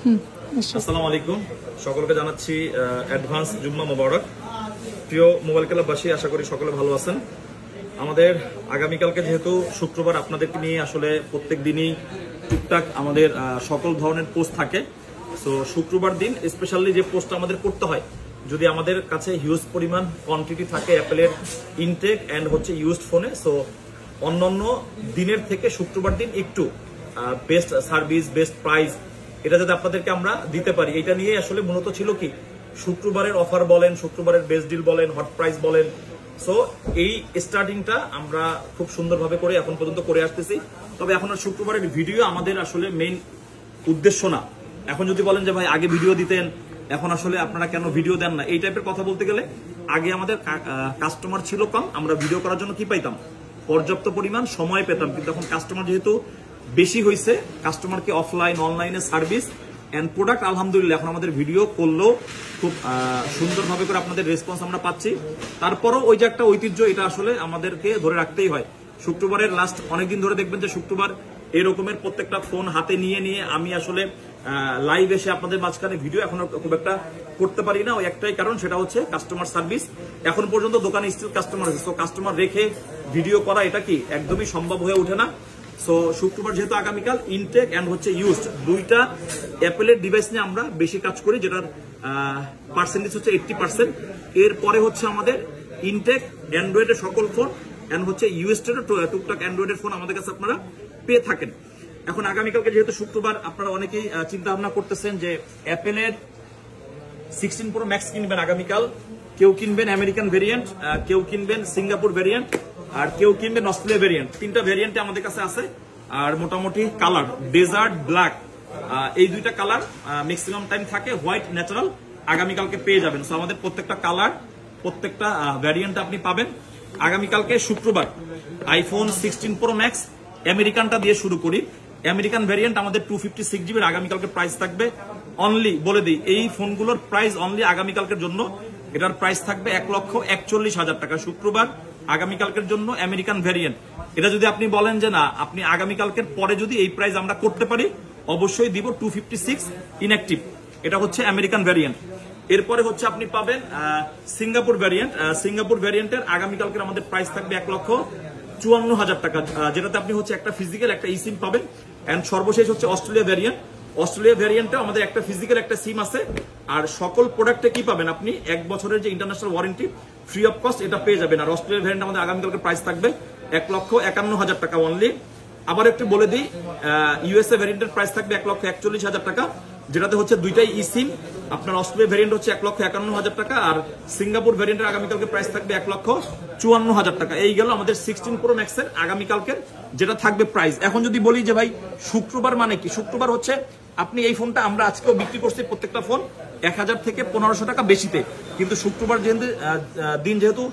আসসালামু আলাইকুম, সকলকে জানাচ্ছি অ্যাডভান্স জুম্মা মোবারক। প্রিয় মোবাইল ক্লাববাসী, আশা করি সকলে ভালো আছেন। আমাদের আগামীকালকে যেহেতু শুক্রবার, আপনাদেরকে নিয়ে আসলে প্রত্যেক দিনই টুকটাক আমাদের সকল ধরনের পোস্ট থাকে। সো শুক্রবার দিন স্পেশালি যে পোস্টটা আমাদের করতে হয়, যদি আমাদের কাছে হিউজ পরিমাণ কোয়ান্টিটি থাকে অ্যাপেলের ইনটেক অ্যান্ড হচ্ছে ইউজড ফোনে, সো অন্যান্য দিনের থেকে শুক্রবার দিন একটু বেস্ট সার্ভিস, বেস্ট প্রাইস এটা যাতে আপনাদেরকে আমরা দিতে পারি, এটা নিয়ে আসলে মূলত ছিল কি শুক্রবারের অফার বলেন, শুক্রবারের বেস্ট ডিল বলেন, হট প্রাইস বলেন। সো এই স্টার্টিংটা আমরা খুব সুন্দরভাবে করে এখন পর্যন্ত করে আসতেছি। তবে এখন আর শুক্রবারের ভিডিও আমাদের আসলে মেইন উদ্দেশ্য না। এখন যদি বলেন যে ভাই আগে ভিডিও দিতেন, এখন আসলে আপনারা কেন ভিডিও দেন না, এই টাইপের কথা বলতে গেলে আগে আমাদের কাস্টমার ছিল কম, আমরা ভিডিও করার জন্য কি পাইতাম, পর্যাপ্ত পরিমাণ সময় পেতাম। কিন্তু এখন কাস্টমার যেহেতু বেশি হয়েছে, কাস্টমারকে অফলাইন অনলাইনে সার্ভিস এন্ড প্রোডাক্ট আলহামদুলিল্লাহ এখন আমাদের ভিডিও করলেও খুব সুন্দরভাবে করে আপনাদের রেসপন্স আমরা পাচ্ছি। তারপরও ওই যে একটা ঐতিহ্য, এটা আসলে আমাদেরকে ধরে রাখতেই হয়। শুক্রবারের লাস্ট অনেকদিন ধরে দেখবেন যে শুক্রবার এরকমের প্রত্যেকটা ফোন হাতে নিয়ে নিয়ে আমি আসলে লাইভ এসে আপনাদের মাঝখানে ভিডিও এখন খুব একটা করতে পারি না। ওই একটাই কারণ, সেটা হচ্ছে কাস্টমার সার্ভিস। এখন পর্যন্ত দোকানে স্টিল কাস্টমার আছে, সো কাস্টমার রেখে ভিডিও করা এটা কি একদমই সম্ভব হয়ে ওঠে না। সো শুক্রবার যেহেতু আগামীকাল ইনটেক এন্ড হচ্ছে ইউজড দুইটা অ্যাপেলের ডিভাইস নিয়ে আমরা বেশি কাজ করি, যেটার পার্সেন্টেজ হচ্ছে 80%। এরপরে হচ্ছে আমাদের ইনটেক অ্যান্ড্রয়েডের সকল ফোন এন্ড হচ্ছে ইউএসডি টুকটাক অ্যান্ড্রয়েডের ফোন আমাদের কাছে আপনারা পেয়ে থাকেন। এখন আগামীকালকে যেহেতু শুক্রবার, আপনারা অনেকেই চিন্তা ভাবনা করতেছেন যে অ্যাপেলের 16 প্রো ম্যাক্স কিনবেন আগামীকাল। কেউ কিনবেন আমেরিকান ভেরিয়েন্ট, কেউ কিনবেন সিঙ্গাপুর ভেরিয়েন্ট, আর কেউ কিনবেন অস্ট্রেলিয়া ভেরিয়েন্ট। তিনটা ভেরিয়েন্টে আমাদের কাছে আছে। আর মোটামুটি কালার ডেজার্ট ব্ল্যাক, এই দুইটা কালার ম্যাক্সিমাম টাইম থাকে, হোয়াইট ন্যাচারাল আগামীকালকে পেয়ে যাবেন। সো আমাদের প্রত্যেকটা কালার, প্রত্যেকটা ভ্যারিয়েন্ট আপনি পাবেন আগামীকালকে শুক্রবার। আইফোন 16 প্রো ম্যাক্স আমেরিকানটা দিয়ে শুরু করি। আমেরিকান ভ্যারিয়েন্ট আমাদের 256 জিবির আগামীকালকে প্রাইস থাকবে অনলি, বলে দিই এই ফোনগুলোর প্রাইস অনলি আগামীকালকের জন্য, এটার প্রাইস থাকবে 1,41,000 টাকা শুক্রবার আগামীকালকের জন্য আমেরিকান ভ্যারিয়েন্ট। এটা যদি আপনি বলেন যে না, আপনি আগামীকালকের পরে যদি এই প্রাইস আমরা করতে পারি, অবশ্যই দিব 256 ইনঅ্যাক্টিভ, এটা হচ্ছে আমেরিকান ভ্যারিয়েন্ট। এরপরে হচ্ছে আপনি পাবেন সিঙ্গাপুর ভ্যারিয়েন্ট। সিঙ্গাপুর ভ্যারিয়েন্টের আগামীকালকের আমাদের প্রাইস থাকবে 1,54,000 টাকা, যেটাতে আপনি হচ্ছে একটা ফিজিক্যাল একটা ই সিম পাবেন। এন্ড সর্বশেষ হচ্ছে অস্ট্রেলিয়া ভ্যারিয়েন্ট। অস্ট্রেলিয়া ভ্যারিয়েন্টে আমাদের একটা ফিজিক্যাল একটা সিম আছে। আর সকল প্রোডাক্টে কি পাবেন আপনি, 1 বছরের যে international warranty free of cost, এটা পেয়ে যাবেন। আর অস্ট্রেলিয়া ভ্যারিয়েন্ট আমাদের আগামীকালকে প্রাইস থাকবে 1,51,000 টাকা অনলি। আবার একটু বলে দিই, ইউএসএ ভ্যারিয়েন্টের প্রাইস থাকবে 1,41,000 টাকা, যেটাতে হচ্ছে দুইটাই ই সিম। আপনার অস্ট্রেলিয়া ভ্যারিয়েন্ট হচ্ছে 1,51,000 টাকা, আর সিঙ্গাপুর ভ্যারিয়েন্টের আগামীকালকে প্রাইস থাকবে 1,54,000 টাকা। এই গেল আমাদের 16 প্রো ম্যাক্সের আগামীকালকের যেটা থাকবে প্রাইস। এখন যদি বলি যে ভাই শুক্রবার মানে কি, শুক্রবার হচ্ছে আপনি এই ফোনটা আমরা আজকেও বিক্রি করছি প্রত্যেকটা ফোন 1000 থেকে 1500 টাকা বেশিতে, কিন্তু শুক্রবার দিন যেহেতু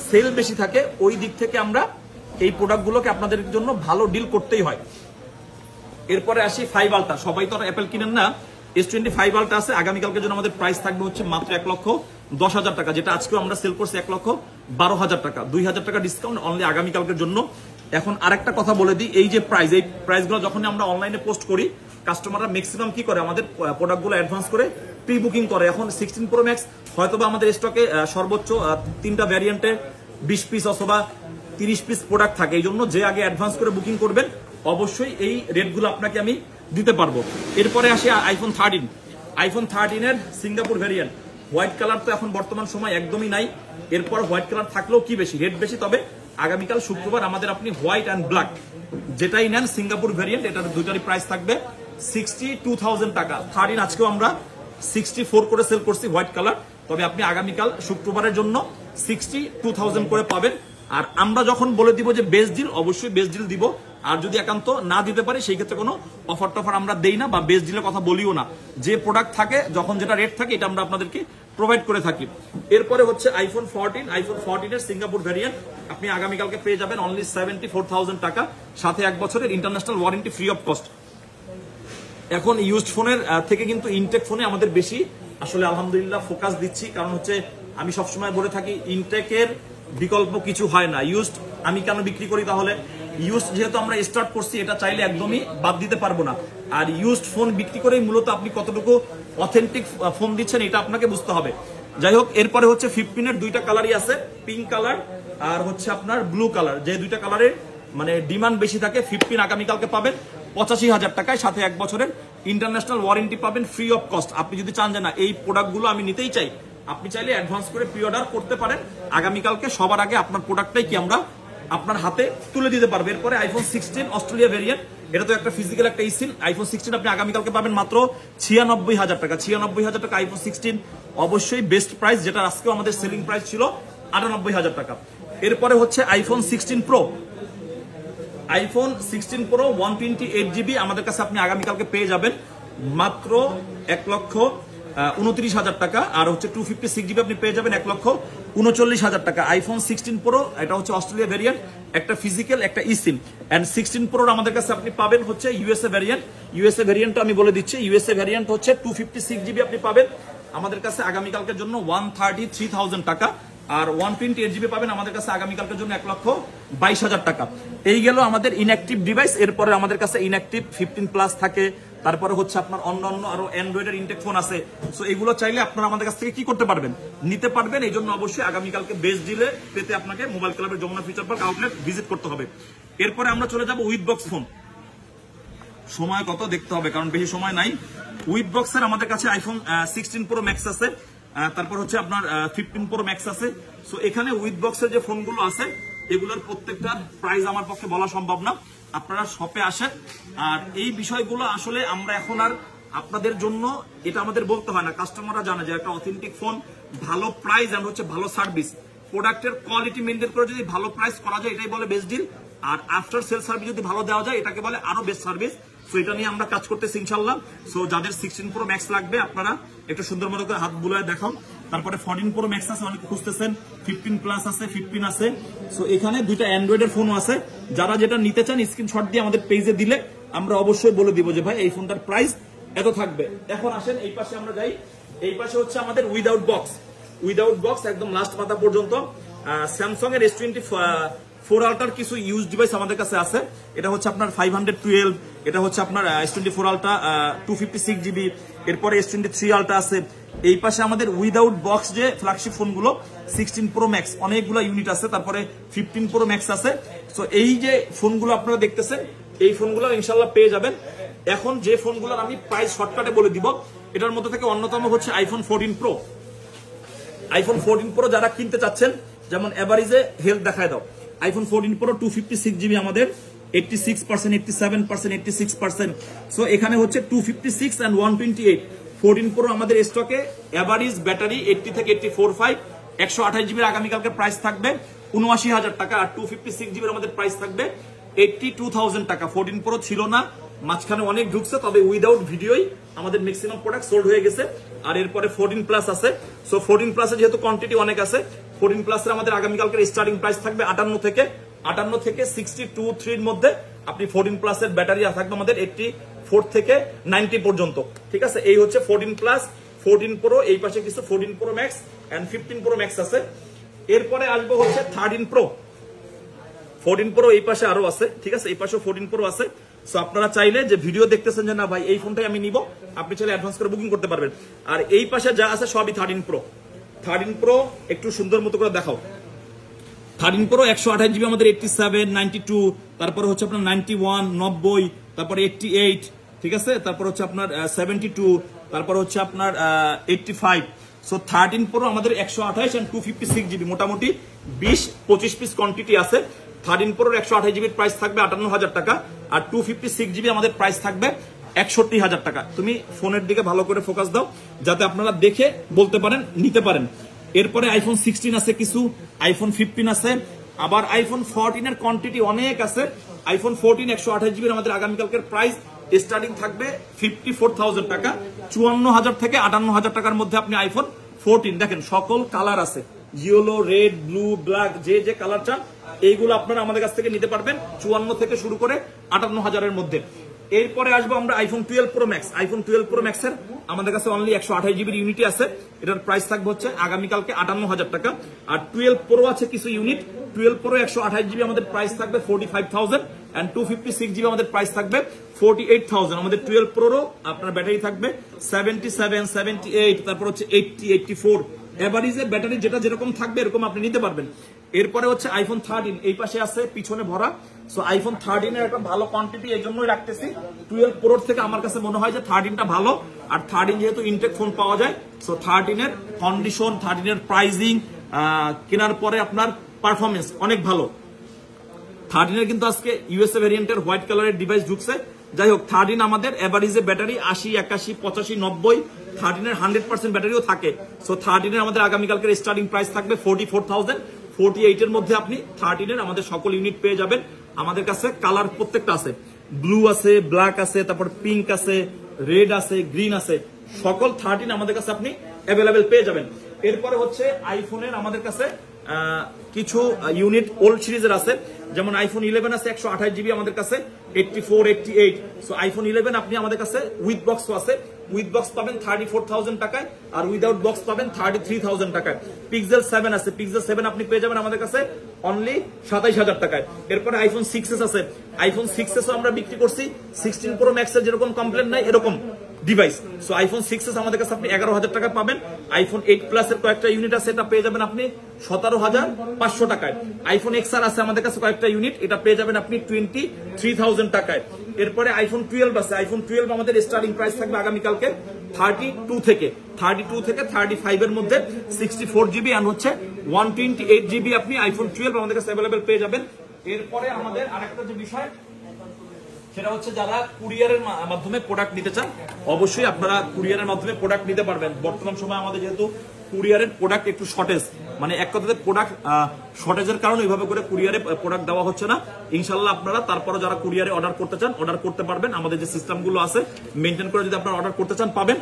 সেল বেশি থাকে, ওই দিক থেকে আমরা এই প্রোডাক্টগুলোকে আপনাদের জন্য ভালো ডিল করতেই হয়। এরপরে আসি 5 আলট্রা। সবাই তো অ্যাপেল কিনেন না, S25 আলট্রা আছে আগামীকালকের জন্য আমাদের প্রাইস থাকবে হচ্ছে মাত্র 1,10,000 টাকা, যেটা আজকেও আমরা সেল করছি 1,12,000 টাকা, 2,000 টাকা ডিসকাউন্ট অনলি আগামীকালকের জন্য। এখন আরেকটা কথা বলে দিই, এই যে প্রাইস, এই প্রাইসগুলো যখন আমরা অনলাইনে পোস্ট করি, কাস্টমাররা ম্যাক্সিমাম কি করে, আমাদের প্রোডাক্টগুলো অ্যাডভান্স করে প্রি বুকিং করে। এখন 16 প্রো ম্যাক্স হয়তোবা আমাদের স্টকে সর্বোচ্চ 3টা ভ্যারিয়েন্টে 20 পিস অথবা 30 পিস প্রোডাক্ট থাকে। এই জন্য যে আগে অ্যাডভান্স করে বুকিং করবেন, অবশ্যই এই রেটগুলো আপনাকে আমি দিতে পারবো। এরপরে আসি আইফোন 13। আইফোন 13 এর সিঙ্গাপুর ভ্যারিয়েন্ট, হোয়াইট কালার তো এখন বর্তমান সময় একদমই নাই। এরপর হোয়াইট কালার থাকলেও কি বেশি, রেট বেশি। তবে আগামীকাল শুক্রবার আমাদের আপনি হোয়াইট অ্যান্ড ব্ল্যাক যেটাই নেন সিঙ্গাপুর ভ্যারিয়েন্ট, এটার দুইটারই প্রাইস থাকবে 62,000 টাকা। 13 আজকেও আমরা 64 করে সেল করছি হোয়াইট কালার, তবে আপনি আগামীকাল শুক্রবারের জন্য 62,000 করে পাবেন। আর আমরা যখন বলে দিব যে বেস্ট ডিল, অবশ্যই বেস্ট ডিল দিব। আর যদি একান্ত না দিতে পারি, সেই ক্ষেত্রে কোনো অফার টফার আমরা দেই না বা বেস্ট ডিলের কথা বলিও না। যে প্রোডাক্ট থাকে, যখন যেটা রেট থাকে, এটা আমরা আপনাদেরকে প্রোভাইড করে থাকি। এরপরে হচ্ছে আইফোন 14। আইফোন 14 এর সিঙ্গাপুর ভ্যারিয়েন্ট আপনি আগামীকালকে পেয়ে যাবেন অনলি 74,000 টাকা, সাথে 1 বছরের international warranty free of cost. এখন ইউজড ফোনের থেকে কিন্তু ইনটেক ফোনে আমাদের বেশি আসলে আলহামদুলিল্লাহ ফোকাস দিচ্ছি, কারণ হচ্ছে আমি সবসময় বলে থাকি ইনটেকের বিকল্প কিছু হয় না। ইউজড আমি কেন বিক্রি করি, তাহলে ইউজ যেহেতু আমরা স্টার্ট করছি, এটা চাইলে একদমই বাদ দিতে পারবো না। আর ইউজড ফোন বিক্রি করেই মূলত আপনি কতটুকু অথেন্টিক ফোন দিচ্ছেন এটা আপনাকে বুঝতে হবে। যাই হোক, এরপরে হচ্ছে 15-এর দুইটা কালারই আছে, পিঙ্ক কালার আর হচ্ছে আপনার ব্লু কালার, যে দুইটা কালারের মানে ডিমান্ড বেশি থাকে। 15 আগামীকালকে পাবেন 85,000 টাকায়, সাথে 1 বছরের ইন্টারন্যাশনাল ওয়ারেন্টি পাবেন ফ্রি অফ কস্ট। আপনি যদি চান যে না এই প্রোডাক্টগুলো আমি নিতেই চাই, আপনি চাইলে অ্যাডভান্স করে প্রি অর্ডার করতে পারেন। আগামীকালকে সবার আগে আপনার প্রোডাক্টটাই কি আমরা আপনার হাতে তুলে দিতে পারবো। এরপরে আইফোন 16 অস্ট্রেলিয়া ভেরিয়েন্ট, এটা তো একটা ফিজিক্যাল একটা ইসিন। আইফোন 16 আপনি আগামীকালকে পাবেন মাত্র 96,000 টাকা। 96,000 টাকা আইফোন 16 অবশ্যই বেস্ট প্রাইস, যেটা আজকেও আমাদের সেলিং প্রাইস ছিল 98,000 টাকা। এরপরে হচ্ছে iPhone 16 pro. IPhone 16 pro 128 GB আমাদের কাছে আপনি আগামীকালকে পেয়ে যাবেন মাত্র 1,29,000 টাকা। আর হচ্ছে 256 জিবি আপনি পেয়ে যাবেন 1,39,000 টাকা। আইফোন 16 প্রো, এটা হচ্ছে অস্ট্রেলিয়া ভেরিয়েন্ট, একটা ফিজিক্যাল একটা ইসিম। এন্ড 16 প্রোর আমাদের কাছে আপনি পাবেন হচ্ছে ইউএসএ ভেরিয়েন্ট। ইউএসএ ভেরিয়েন্ট আমি বলে দিচ্ছি, ইউএসএ ভেরিয়েন্ট হচ্ছে 256 জিবি আপনি পাবেন আমাদের কাছে আগামীকালকের জন্য 133,000 টাকা। আর 128 জিবি পাবেন আমাদের কাছে আগামীকালকের জন্য 1,22,000 টাকা। এই গেল আমাদের ইনঅ্যাক্টিভ ডিভাইস। এরপরে আমাদের কাছে ইনঅ্যাক্টিভ 15 প্লাস থাকে, তারপরে হচ্ছে আপনার অন্যান্য আরো অ্যান্ড্রয়েডের ইনটেক ফোন আছে। সো এগুলো চাইলে আপনারা আমাদের কাছ থেকে কি করতে পারবেন, নিতে পারবেন। এই জন্য অবশ্যই আগামীকালকে বেস্ট ডিলে পেতে আপনাকে মোবাইল ক্লাবের Jamuna future park outlet visit করতে হবে। এরপরে আমরা চলে যাব উইথ বক্স ফোন। সময় কত দেখতে হবে, কারণ বেশি সময় নাই। উইথ বক্সের আমাদের কাছে আইফোন 16 প্রো ম্যাক্স আছে, তারপর হচ্ছে আপনার 15 প্রো ম্যাক্স আছে। সো এখানে উইথ বক্সের যে ফোনগুলো আছে এগুলোর প্রত্যেকটার প্রাইস আমার পক্ষে বলা সম্ভব না, আপনারা শপে আসেন। আর এই বিষয়গুলো আসলে আমরা এখন আর আপনাদের জন্য এটা আমাদের বলতে হয় না, কাস্টমাররা জানে যে একটা অথেন্টিক ফোন, ভালো প্রাইস আর হচ্ছে ভালো সার্ভিস, প্রোডাক্টের কোয়ালিটি মেনটেন করে যদি ভালো প্রাইস করা যায় এটাই বলে বেস্ট ডিল। আর আফটার সেল সার্ভিস যদি ভালো দেওয়া যায় এটাকে বলে আরো বেস্ট সার্ভিস। সো এটা নিয়ে আমরা কাজ করতেছি ইনশাআল্লাহ। সো যাদের 16 প্রো ম্যাক্স লাগবে আপনারা একটু সুন্দর মতো করে হাত বুলায় দেখাও। তারপরে 14 প্রো ম্যাক্স আছে, অনেক খুঁজতেছেন, 15 প্লাস আছে, 15 আছে। সো এখানে দুইটা অ্যান্ড্রয়েডের ফোনও আছে। যারা যেটা নিতে চান স্ক্রিনশট দিয়ে আমাদের পেজে দিলে আমরা অবশ্যই বলে দিব যে ভাই এই ফোনটার প্রাইস এত থাকবে। এখন আসেন এই পাশে আমরা যাই। এই পাশে হচ্ছে আমাদের উইদাউট বক্স, উইদাউট বক্স একদম লাস্ট মাথা পর্যন্ত স্যামসাং এর S24 আলট্রার কিছু ইউজ ডিভাইস আমাদের কাছে আছে। এটা হচ্ছে আপনার 512, এটা হচ্ছে আপনার S24 আলট্রা 256 জিবি, এরপরে S23 আলট্রা আছে। এই পাশে আমাদের উইদাউট বক্স যে ফ্ল্যাগশিপ ফোনগুলো 16 প্রো ম্যাক্স অনেকগুলো ইউনিট আছে, তারপরে 15 প্রো ম্যাক্স আছে। সো এই যে ফোনগুলো আপনারা দেখতেছেন এই ফোনগুলো ইনশাল্লাহ পেয়ে যাবেন। এখন যে ফোনগুলোর আমি প্রাইস শর্টকাটে বলে দিব, এটার মধ্যে থেকে অন্যতম হচ্ছে আইফোন 14 প্রো। আইফোন 14 প্রো যারা কিনতে চাচ্ছেন, যেমন এভারেজে হেলথ দেখায় দাও, আইফোন 14 প্রো 256 জিবি আমাদের 86%, 87%, 86%। সো এখানে হচ্ছে 256 and 128। 14 প্রো আমাদের স্টকে, এভারেজ ব্যাটারি 80 থেকে 84.5, 128 জিবির আগামীকালকে প্রাইস থাকবে 79,000 টাকা। আর 256 জিবির আমাদের প্রাইস থাকবে 82,000 টাকা। 14 প্রো ছিল না, মাঝখানে অনেক ঢুকছে, তবে উইদাউট ভিডিওই আমাদের ম্যাক্সিমাম প্রোডাক্ট সোল্ড হয়ে গেছে। আর এরপরে 14 প্লাস আছে। সো 14 প্লাসে যেহেতু কোয়ান্টিটি অনেক আছে, 14 প্লাসের আমাদের আগামীকালকের স্টার্টিং প্রাইস থাকবে 58 থেকে 62-3 এর মধ্যে। আপনি 14 প্লাসের ব্যাটারি থাকবে আমাদের 84 থেকে 90 পর্যন্ত। ঠিক আছে, এই হচ্ছে 14 প্লাস, 14 প্রো। এই পাশে কিছু 14 pro max and 15 pro max আছে। এরপরে আসবো হচ্ছে 13 প্রো। 14 প্রো এই পাশে আরো আছে, ঠিক আছে, এই পাশে 14 প্রো আছে। সো আপনারা চাইলে যে ভিডিও দেখতেছেন যে না ভাই এই ফোনটাই আমি নিব, আপনি চাইলে অ্যাডভান্স করে বুকিং করতে পারবেন। আর এই পাশে যা আছে সবই 13 প্রো। 13 প্রো একটু সুন্দর মতো করে দেখাও। 13 প্রো 128 জিবি আমাদের 87, 92, তারপরে হচ্ছে আপনার 91, 90, তারপরে 88, ঠিক আছে, তারপর হচ্ছে আপনার 72, তারপর হচ্ছে আপনার 85। সো 13 প্রো আমাদের 128 and 256 জিবি, মোটামুটি 20-25 পিস কোয়ান্টিটি আছে। 13 প্রোর 128 জিবির প্রাইস থাকবে 58,000 টাকা, আর 256 জিবি আমাদের প্রাইস থাকবে 61,000 টাকা। তুমি ফোনের দিকে ভালো করে ফোকাস দাও যাতে আপনারা দেখে বলতে পারেন, নিতে পারেন। এরপরে আইফোন 16 আছে কিছু, আইফোন 15 আছে, আবার আইফোন 14 এর কোয়ান্টিটি অনেক আছে। আইফোন 14 128 জিবির আমাদের আগামীকালকের প্রাইস স্টার্টিং থাকবে 54,000 টাকা। 54,000 থেকে 58,000 টাকার মধ্যে আপনি আইফোন 14 দেখেন, সকল কালার আছে, ইয়েলো, রেড, ব্লু, ব্ল্যাক, যে যে কালার চান এইগুলো আপনারা আমাদের কাছ থেকে নিতে পারবেন 54 থেকে শুরু করে 58,000 এর মধ্যে। এরপরে আসবো আমরা iPhone 12 pro max. IPhone 12 pro max এর আমাদের কাছে অনলি 128 জিবির ইউনিটি আছে। এটার প্রাইস থাকবে হচ্ছে আগামীকালকে 58,000 টাকা। আর 12 প্রো আছে কিছু ইউনিট, 12 প্রো 128 জিবি আমাদের প্রাইস থাকবে 45,000 এন্ড 256 জিবি আমাদের প্রাইস থাকবে 48,000। আমাদের 12 প্রোরও আপনার ব্যাটারি থাকবে 77, 78, তারপর হচ্ছে 80, 84 এভারেজে ব্যাটারি যেটা যেরকম থাকবে এরকম আপনি নিতে পারবেন। এরপরে হচ্ছে আইফোন 13 এই পাশে আছে পিছনে ভরা। সো আইফোন 13 এর একটা ভালো কোয়ান্টিটি এই জন্যই রাখতেছি। 12 প্রো থেকে আমার কাছে মনে হয় যে 13টা ভালো, আর 13 যেহেতু ইনটেক ফোন পাওয়া যায়, সো 13 এর কন্ডিশন, 13 এর প্রাইসিং, কেনার পরে আপনার পারফরমেন্স অনেক ভালো। 13 এর কিন্তু আজকে ইউএসএ ভ্যারিয়েন্টের হোয়াইট কালারের ডিভাইস ঢুকছে। যাই হোক 13 আমাদের এভারেজে ব্যাটারি 80, 81, 85, 90, 13 এর 100% ব্যাটারিও থাকে। সো 13 এর আমাদের আগামীকালকের স্টার্টিং প্রাইস থাকবে 44,000। 48 এর মধ্যে আপনি 13 এর আমাদের সকল ইউনিট পেয়ে যাবেন। আমাদের কাছে কালার প্রত্যেকটা আছে, ব্লু আছে, ব্ল্যাক আছে, তারপর পিঙ্ক আছে, রেড আছে, গ্রিন আছে, সকল 13 আমাদের কাছে আপনি অ্যাভেলেবেল পেয়ে যাবেন। এরপরে হচ্ছে আইফোনের আমাদের কাছে কিছু ইউনিট ওল্ড সিরিজের আছে, যেমন আইফোন 11 আছে 128 জিবি আমাদের কাছে 84, 88। সো আইফোন 11 আপনি আমাদের কাছে উইথ বক্স আছে, উইথ বক্স পাবেন 34,000 টাকায়, আর উইদাউট বক্স পাবেন 33,000 টাকায়। পিক্সেল 7 আছে, পিক্সেল 7 আপনি পেয়ে যাবেন আমাদের কাছে অনলি 27,000 টাকায়। এরপরে আইফোন 6s আছে, আইফোন 6s আমরা বিক্রি করছি 16 প্রো ম্যাক্স এর যেরকম কমপ্লেন নাই এরকম ডিভাইস। সো আইফোন 6s আমাদের কাছে আপনি 11,000 টাকা পাবেন। আইফোন 8 প্লাস এর কয়েকটা ইউনিট আছে, এটা পেয়ে যাবেন আপনি 17,500 টাকায়। আইফোন XR আছে আমাদের কাছে কয়েকটা ইউনিট, এটা পেয়ে যাবেন আপনি 23,000 টাকায়। এরপরে আইফোন 12 আছে, আইফোন 12 আমাদের স্টার্টিং প্রাইস থাকবে আগামীকালকে 32 থেকে 35 এর মধ্যে 64 জিবি আর হচ্ছে 128 জিবি আপনি আইফোন 12 আমাদের কাছে অ্যাভেলেবেল পেয়ে যাবেন। এরপরে আমাদের আরেকটা যে বিষয় সেটা হচ্ছে যারা কুরিয়ারের মাধ্যমে প্রোডাক্ট নিতে চান, অবশ্যই আপনারা কুরিয়ারের মাধ্যমে প্রোডাক্ট নিতে পারবেন। বর্তমান সময় আমাদের যেহেতু কুরিয়ারের প্রোডাক্ট একটু শর্টেজ, মানে এক কথাতে প্রোডাক্ট শর্টেজের কারণে ওইভাবে করে কুরিয়ারে প্রোডাক্ট দেওয়া হচ্ছে না। ইনশাল্লাহ আপনারা তারপরে যারা কুরিয়ারে অর্ডার করতে চান অর্ডার করতে পারবেন। আমাদের যে সিস্টেমগুলো আছে মেনটেন করে যদি আপনারা অর্ডার করতে চান পাবেন।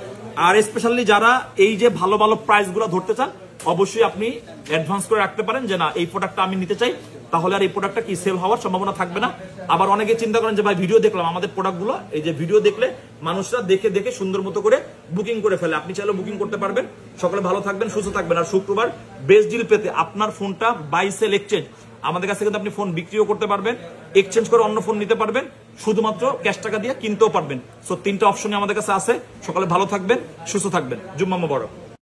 আর স্পেশালি যারা এই যে ভালো ভালো প্রাইসগুলো ধরতে চান, অবশ্যই আপনি অ্যাডভান্স করে রাখতে পারেন যে না এই প্রোডাক্টটা আমি নিতে চাই, তাহলে আর এই প্রোডাক্টটা কি সেল হওয়ার সম্ভাবনা থাকবে না। আবার অনেকে চিন্তা করেন যে ভাই ভিডিও দেখলাম, আমাদের প্রোডাক্টগুলো এই যে ভিডিও দেখলে মানুষরা দেখে দেখে সুন্দর মতো করে বুকিং করে ফেলে, আপনি চাইলে বুকিং করতে পারবেন। সকলে ভালো থাকবেন, সুস্থ থাকবেন। আর শুক্রবার বেস্ট ডিল পেতে আপনার ফোনটা বাই সেল এক্সচেঞ্জ আমাদের কাছে কিন্তু আপনি ফোন বিক্রিও করতে পারবেন, এক্সচেঞ্জ করে অন্য ফোন নিতে পারবেন, শুধুমাত্র ক্যাশ টাকা দিয়ে কিনতেও পারবেন। সো 3টা অপশনই আমাদের কাছে আছে। সকলে ভালো থাকবেন, সুস্থ থাকবেন। জুম্মা মোবারক।